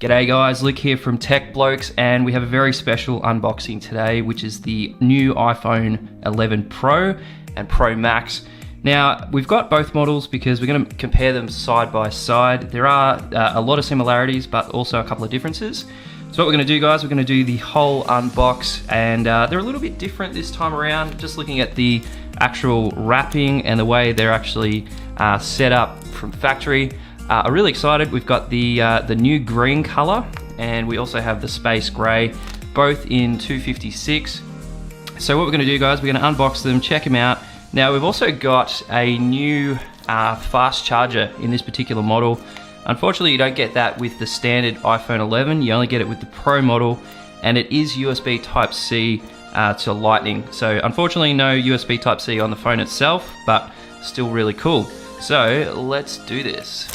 G'day guys, Luke here from Tech Blokes, and we have a very special unboxing today, which is the new iPhone 11 Pro and Pro Max. Now, we've got both models because we're going to compare them side by side. There are a lot of similarities, but also a couple of differences. So what we're going to do, guys, we're going to do the whole unbox, and they're a little bit different this time around. Just looking at the actual wrapping and the way they're actually set up from factory. I'm really excited. We've got the new green color, and we also have the space gray, both in 256. So what we're going to do, guys, we're going to unbox them, check them out. Now we've also got a new fast charger in this particular model. Unfortunately, you don't get that with the standard iPhone 11. You only get it with the Pro model, and it is USB Type-C to Lightning. So unfortunately, no USB Type-C on the phone itself, but still really cool. So let's do this.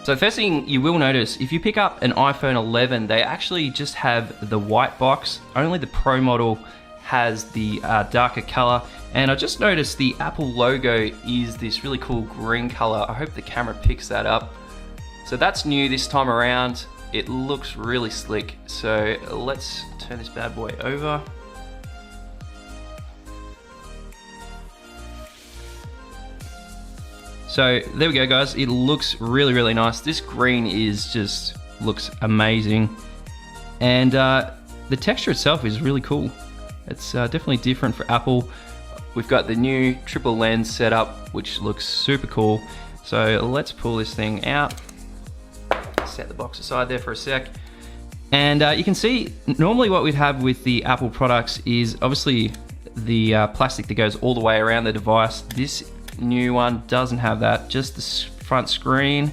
So first thing you will notice, if you pick up an iPhone 11, they actually just have the white box. Only the Pro model has the darker color. And I just noticed the Apple logo is this really cool green color. I hope the camera picks that up. So that's new this time around. It looks really slick. So let's turn this bad boy over. So there we go, guys. It looks really, really nice. This green looks amazing. And the texture itself is really cool. It's definitely different for Apple. We've got the new triple lens setup, which looks super cool. So let's pull this thing out. Set the box aside there for a sec. And you can see, normally what we'd have with the Apple products is obviously the plastic that goes all the way around the device. This new one doesn't have that, just the front screen.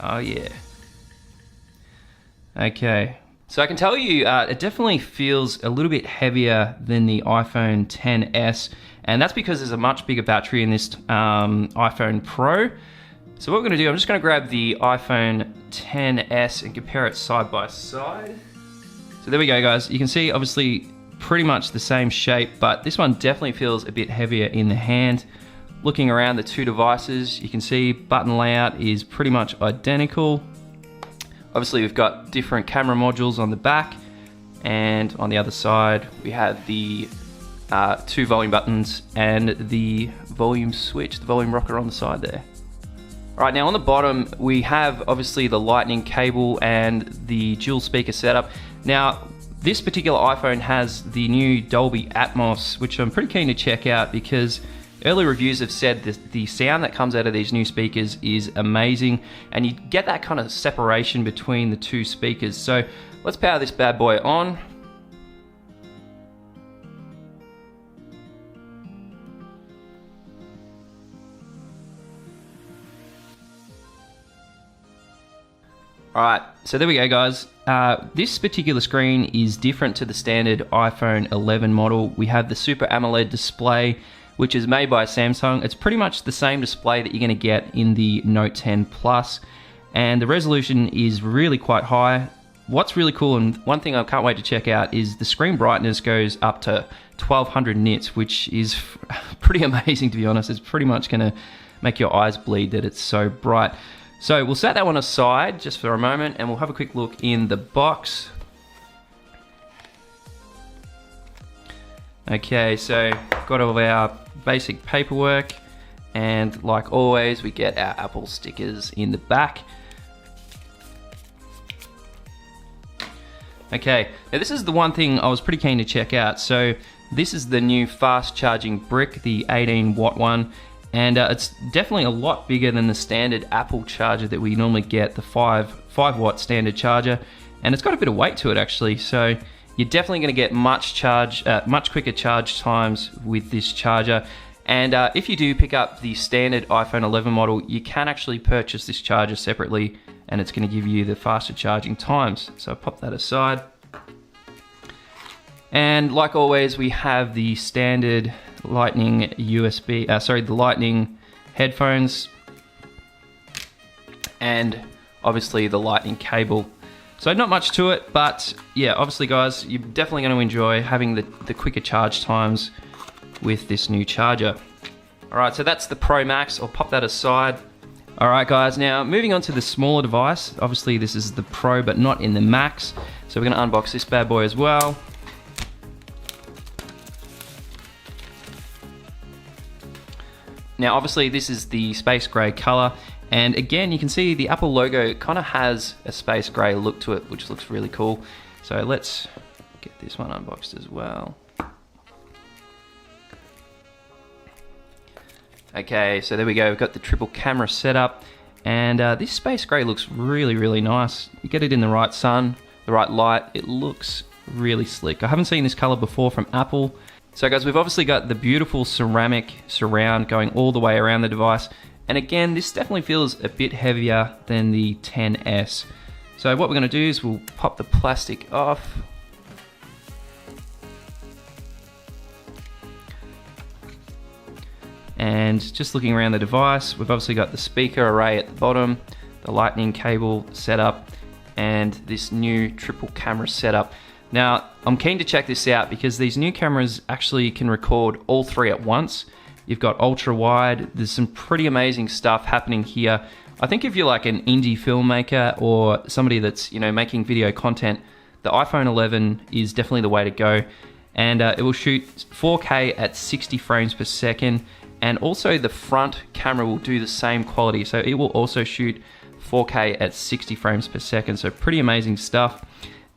Oh yeah. Okay, so I can tell you it definitely feels a little bit heavier than the iPhone XS, and that's because there's a much bigger battery in this iPhone Pro. So what we're going to do, I'm just going to grab the iPhone XS and compare it side by side. So there we go, guys. You can see obviously pretty much the same shape, but this one definitely feels a bit heavier in the hand. Looking around the two devices, you can see button layout is pretty much identical. Obviously we've got different camera modules on the back, and on the other side we have the two volume buttons and the volume switch, the volume rocker on the side there. Alright, now on the bottom we have obviously the Lightning cable and the dual speaker setup. Now this particular iPhone has the new Dolby Atmos, which I'm pretty keen to check out because early reviews have said that the sound that comes out of these new speakers is amazing, and you get that kind of separation between the two speakers. So let's power this bad boy on. Alright, so there we go, guys. This particular screen is different to the standard iPhone 11 model. We have the Super AMOLED display, which is made by Samsung. It's pretty much the same display that you're going to get in the Note 10 Plus, and the resolution is really quite high. What's really cool, and one thing I can't wait to check out, is the screen brightness goes up to 1200 nits, which is pretty amazing, to be honest. It's pretty much going to make your eyes bleed that it's so bright. So we'll set that one aside just for a moment, and we'll have a quick look in the box. Okay, so got all of our basic paperwork, and like always we get our Apple stickers in the back. Okay, now this is the one thing I was pretty keen to check out. So this is the new fast charging brick, the 18 watt one. And it's definitely a lot bigger than the standard Apple charger that we normally get, the 5 watt standard charger. And it's got a bit of weight to it actually, so you're definitely going to get much quicker charge times with this charger. And if you do pick up the standard iPhone 11 model, you can actually purchase this charger separately, and it's going to give you the faster charging times. So I'll pop that aside. And like always, we have the standard Lightning the Lightning headphones, and obviously the Lightning cable. So not much to it, but yeah, obviously guys, you're definitely going to enjoy having the quicker charge times with this new charger. All right, so that's the Pro Max. I'll pop that aside. All right guys, now moving on to the smaller device. Obviously this is the Pro, but not in the Max. So we're gonna unbox this bad boy as well. Now obviously this is the space gray color. And again, you can see the Apple logo kind of has a space gray look to it, which looks really cool. So let's get this one unboxed as well. Okay, so there we go. We've got the triple camera setup, and this space gray looks really, really nice. You get it in the right sun, the right light, it looks really slick. I haven't seen this color before from Apple. So guys, we've obviously got the beautiful ceramic surround going all the way around the device. And again, this definitely feels a bit heavier than the XS. So what we're gonna do is we'll pop the plastic off. And just looking around the device, we've obviously got the speaker array at the bottom, the lightning cable setup, and this new triple camera setup. Now, I'm keen to check this out because these new cameras actually can record all three at once. You've got ultra wide, there's some pretty amazing stuff happening here. I think if you're like an indie filmmaker or somebody that's, you know, making video content, the iPhone 11 is definitely the way to go. And it will shoot 4K at 60 frames per second. And also the front camera will do the same quality. So it will also shoot 4K at 60 frames per second. So pretty amazing stuff.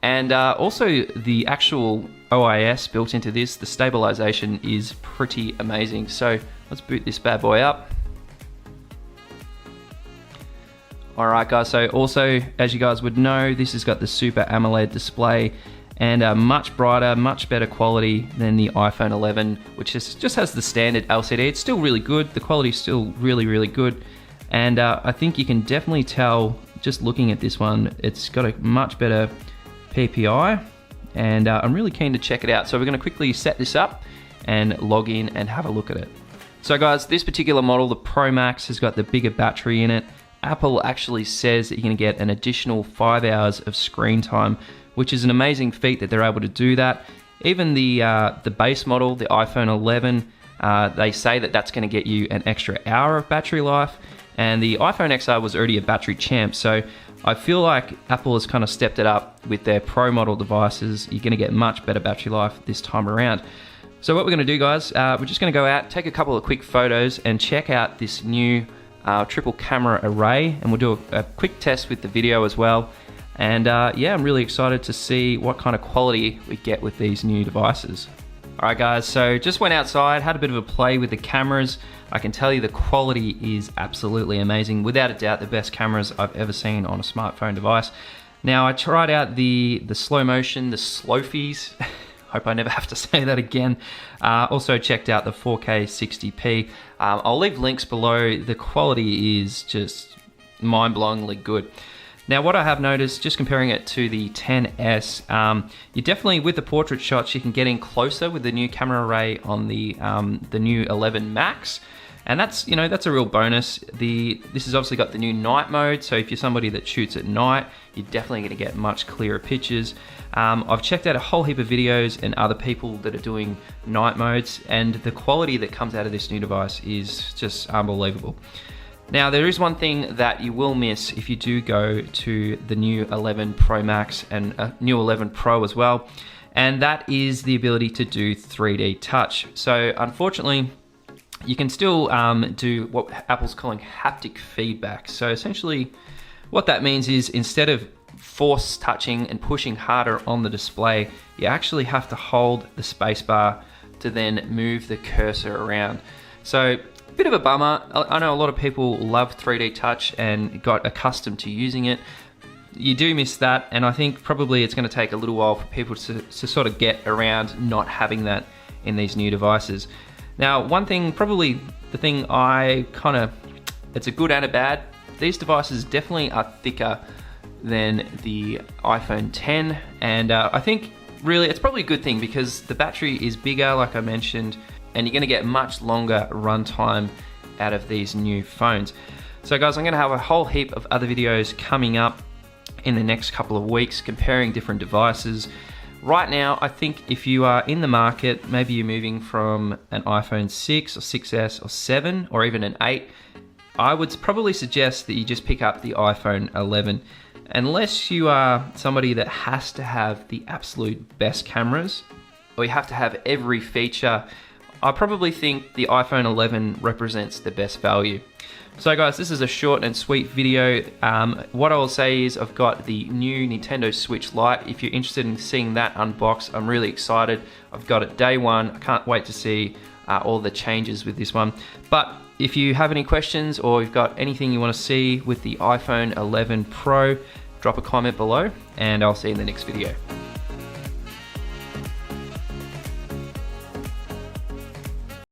And also the actual OIS built into this, the stabilization is pretty amazing. So let's boot this bad boy up. All right guys, so also, as you guys would know, this has got the Super AMOLED display and much brighter, much better quality than the iPhone 11, which just has the standard LCD. It's still really good. The quality is still really, really good. And I think you can definitely tell, just looking at this one, it's got a much better PPI, and I'm really keen to check it out. So we're gonna quickly set this up and log in and have a look at it. So guys, this particular model, the Pro Max, has got the bigger battery in it. Apple actually says that you're gonna get an additional 5 hours of screen time, which is an amazing feat that they're able to do that. Even the base model, the iPhone 11, they say that that's gonna get you an extra hour of battery life, and the iPhone XR was already a battery champ, so I feel like Apple has kind of stepped it up with their Pro model devices. You're gonna get much better battery life this time around. So what we're gonna do, guys, we're just gonna go out, take a couple of quick photos and check out this new triple camera array, and we'll do a quick test with the video as well. And yeah, I'm really excited to see what kind of quality we get with these new devices. All right guys, so just went outside, had a bit of a play with the cameras. I can tell you the quality is absolutely amazing. Without a doubt, the best cameras I've ever seen on a smartphone device. Now, I tried out the slow motion, the Slofies. Hope I never have to say that again. Also checked out the 4K 60p. I'll leave links below. The quality is just mind-blowingly good. Now, what I have noticed, just comparing it to the XS, you definitely, with the portrait shots, you can get in closer with the new camera array on the new 11 Max. And that's, you know, that's a real bonus. This has obviously got the new night mode, so if you're somebody that shoots at night, you're definitely gonna get much clearer pictures. I've checked out a whole heap of videos and other people that are doing night modes, and the quality that comes out of this new device is just unbelievable. Now, there is one thing that you will miss if you do go to the new 11 Pro Max and new 11 Pro as well, and that is the ability to do 3D touch. So unfortunately, you can still do what Apple's calling haptic feedback. So essentially, what that means is instead of force touching and pushing harder on the display, you actually have to hold the spacebar to then move the cursor around. So, bit of a bummer. I know a lot of people love 3D touch and got accustomed to using it. You do miss that, and I think probably it's going to take a little while for people to sort of get around not having that in these new devices. Now, one thing, probably the thing it's a good and a bad, these devices definitely are thicker than the iPhone 10, and I think really it's probably a good thing because the battery is bigger, like I mentioned, and you're gonna get much longer runtime out of these new phones. So guys, I'm gonna have a whole heap of other videos coming up in the next couple of weeks comparing different devices. Right now, I think if you are in the market, maybe you're moving from an iPhone 6 or 6S or 7 or even an 8, I would probably suggest that you just pick up the iPhone 11. Unless you are somebody that has to have the absolute best cameras, or you have to have every feature, I probably think the iPhone 11 represents the best value. So guys, this is a short and sweet video. What I will say is I've got the new Nintendo Switch Lite. If you're interested in seeing that unboxed, I'm really excited. I've got it day one. I can't wait to see all the changes with this one. But if you have any questions or you've got anything you want to see with the iPhone 11 Pro, drop a comment below and I'll see you in the next video.